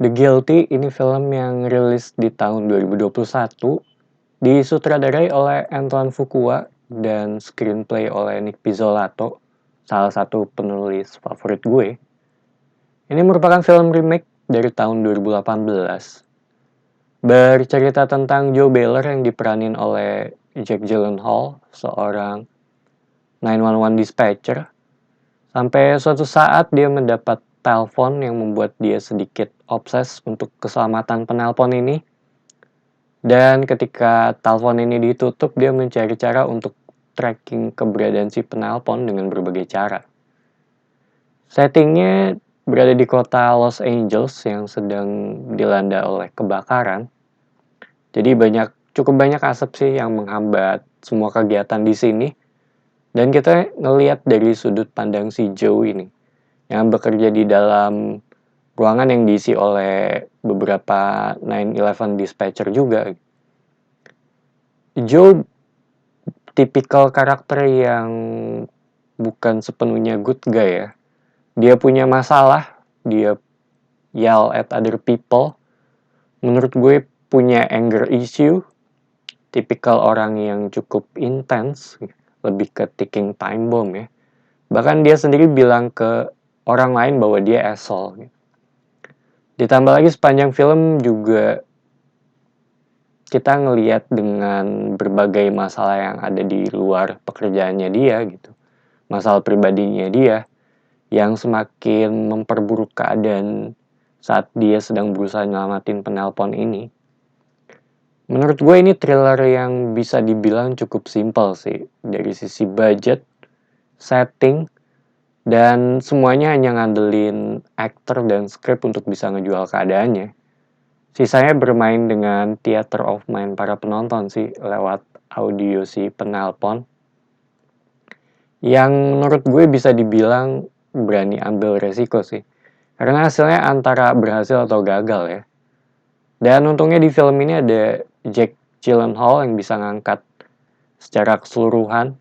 The Guilty ini film yang rilis di tahun 2021, disutradarai oleh Antoine Fuqua dan screenplay oleh Nick Pizzolatto, salah satu penulis favorit gue. Ini merupakan film remake dari tahun 2018. Bercerita tentang Joe Beller yang diperanin oleh Jake Gyllenhaal, seorang 911 dispatcher. Sampai suatu saat dia mendapat telepon yang membuat dia sedikit obses untuk keselamatan penelpon ini. Dan ketika telepon ini ditutup, dia mencari cara untuk tracking keberadaan si penelpon dengan berbagai cara. Settingnya berada di kota Los Angeles yang sedang dilanda oleh kebakaran. Jadi cukup banyak asap sih yang menghambat semua kegiatan di sini. Dan kita ngelihat dari sudut pandang si Joe ini, yang bekerja di dalam ruangan yang diisi oleh beberapa 911 dispatcher juga. Joe tipikal karakter yang bukan sepenuhnya good guy ya. Dia punya masalah, dia yell at other people. Menurut gue punya anger issue, tipikal orang yang cukup intens, lebih ke ticking time bomb ya. Bahkan dia sendiri bilang ke orang lain bahwa dia asshole. Ditambah lagi sepanjang film juga kita ngelihat dengan berbagai masalah yang ada di luar pekerjaannya dia gitu. Masalah pribadinya dia yang semakin memperburuk keadaan saat dia sedang berusaha nyelamatin penelpon ini. Menurut gue ini thriller yang bisa dibilang cukup simpel sih. Dari sisi budget, setting, dan semuanya hanya ngandelin aktor dan skrip untuk bisa ngejual keadaannya. Sisanya bermain dengan theater of mind para penonton sih lewat audio si penelpon. Yang menurut gue bisa dibilang berani ambil resiko sih. Karena hasilnya antara berhasil atau gagal ya. Dan untungnya di film ini ada Jake Gyllenhaal yang bisa ngangkat secara keseluruhan.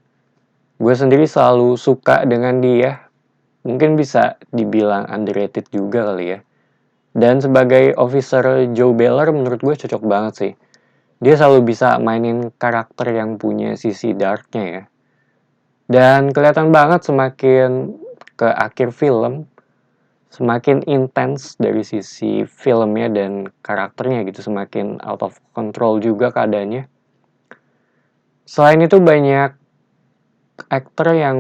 Gue sendiri selalu suka dengan dia. Mungkin bisa dibilang underrated juga kali ya. Dan sebagai officer Joe Beller menurut gue cocok banget sih. Dia selalu bisa mainin karakter yang punya sisi darknya ya. Dan kelihatan banget semakin ke akhir film, semakin intens dari sisi filmnya dan karakternya gitu, semakin out of control juga keadaannya. Selain itu banyak aktor yang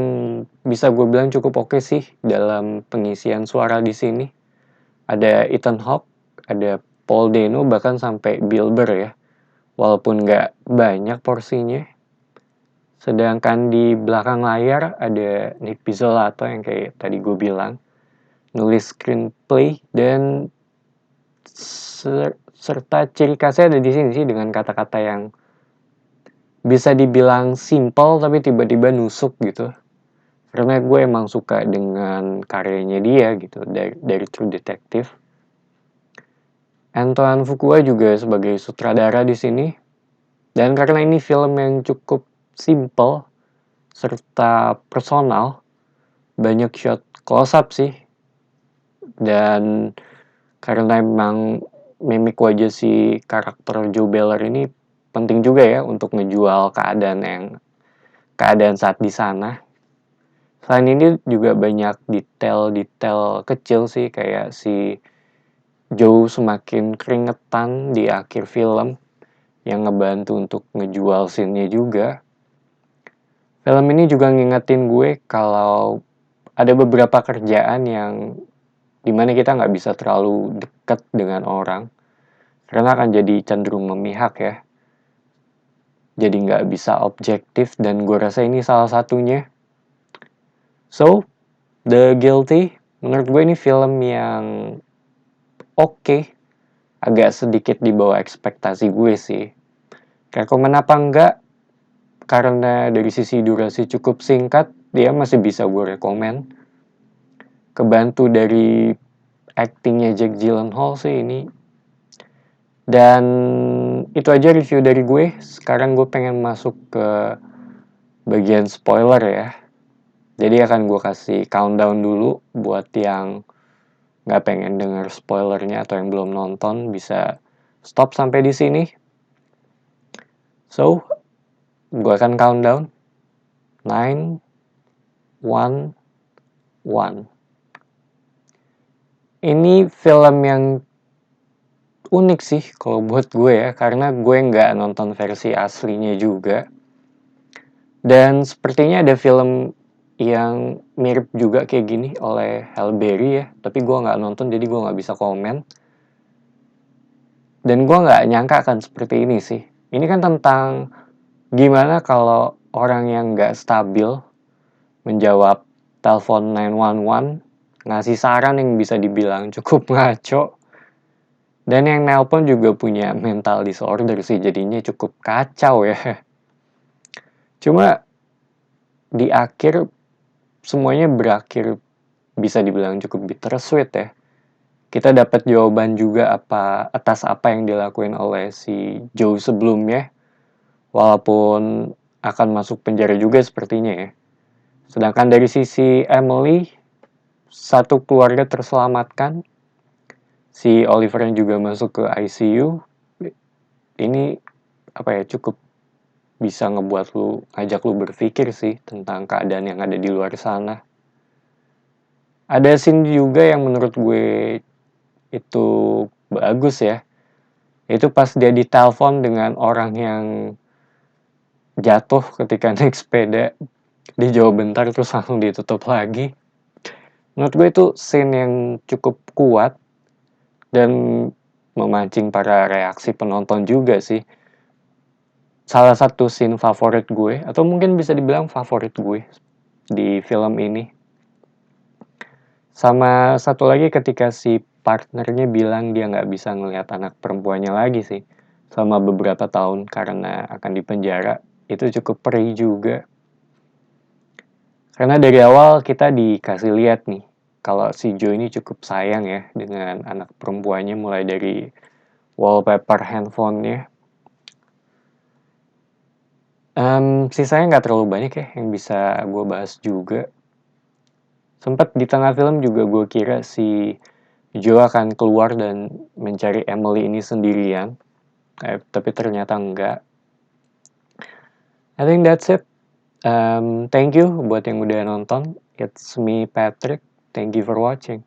bisa gue bilang cukup oke sih dalam pengisian suara di sini. Ada Ethan Hawke, ada Paul Dano, bahkan sampai Bill Burr ya. Walaupun nggak banyak porsinya. Sedangkan di belakang layar ada Nick Pizzolatto yang kayak tadi gue bilang. Nulis screenplay dan serta ciri khasnya ada di sini sih dengan kata-kata yang bisa dibilang simple tapi tiba-tiba nusuk gitu. Karena gue emang suka dengan karyanya dia gitu dari True Detective. Antoine Fuqua juga sebagai sutradara di sini. Dan karena ini film yang cukup simple serta personal, banyak shot close up sih. Dan karena emang mimik wajah si karakter Joe Beller ini penting juga ya untuk ngejual keadaan saat di sana. Selain ini juga banyak detail-detail kecil sih, kayak si Joe semakin keringetan di akhir film yang ngebantu untuk ngejual scene-nya juga. Film ini juga ngingetin gue kalau ada beberapa kerjaan yang dimana kita nggak bisa terlalu dekat dengan orang karena akan jadi cenderung memihak ya. Jadi nggak bisa objektif dan gue rasa ini salah satunya. So, The Guilty menurut gue ini film yang oke. Agak sedikit di bawah ekspektasi gue sih. Rekomen apa enggak? Karena dari sisi durasi cukup singkat, dia masih bisa gue rekomen. Kebantu dari actingnya Jake Gyllenhaal sih ini. Dan itu aja review dari gue. Sekarang gue pengen masuk ke bagian spoiler ya. Jadi akan gue kasih countdown dulu buat yang nggak pengen denger spoilernya atau yang belum nonton bisa stop sampai di sini. So, gue akan countdown. 9, 1, 1. Ini film yang unik sih kalau buat gue ya, karena gue nggak nonton versi aslinya juga. Dan sepertinya ada film yang mirip juga kayak gini oleh Halle Berry ya, tapi gue nggak nonton jadi gue nggak bisa komen. Dan gue nggak nyangka akan seperti ini sih. Ini kan tentang gimana kalau orang yang nggak stabil menjawab telepon 911, ngasih saran yang bisa dibilang cukup ngaco. Dan yang nelpon juga punya mental disorder sih, jadinya cukup kacau ya. Cuma di akhir semuanya berakhir bisa dibilang cukup bittersweet ya. Kita dapat jawaban juga atas apa yang dilakuin oleh si Joe sebelumnya, walaupun akan masuk penjara juga sepertinya ya. Sedangkan dari sisi Emily, satu keluarga terselamatkan, si Oliver yang juga masuk ke ICU. Ini cukup bisa ngajak lu berpikir sih tentang keadaan yang ada di luar sana. Ada scene juga yang menurut gue itu bagus ya. Itu pas dia ditelepon dengan orang yang jatuh ketika naik sepeda, dijawab bentar terus langsung ditutup lagi. Menurut gue itu scene yang cukup kuat dan memancing para reaksi penonton juga sih. Salah satu scene favorit gue, atau mungkin bisa dibilang favorit gue di film ini. Sama satu lagi ketika si partnernya bilang dia nggak bisa ngelihat anak perempuannya lagi sih selama beberapa tahun karena akan dipenjara. Itu cukup perih juga. Karena dari awal kita dikasih lihat nih kalau si Joe ini cukup sayang ya dengan anak perempuannya, mulai dari wallpaper handphonenya. Sisanya nggak terlalu banyak ya yang bisa gue bahas juga. Sempat di tengah film juga gue kira si Joe akan keluar dan mencari Emily ini sendirian. Tapi ternyata enggak. I think that's it. Thank you buat yang udah nonton. It's me, Patrick. Thank you for watching.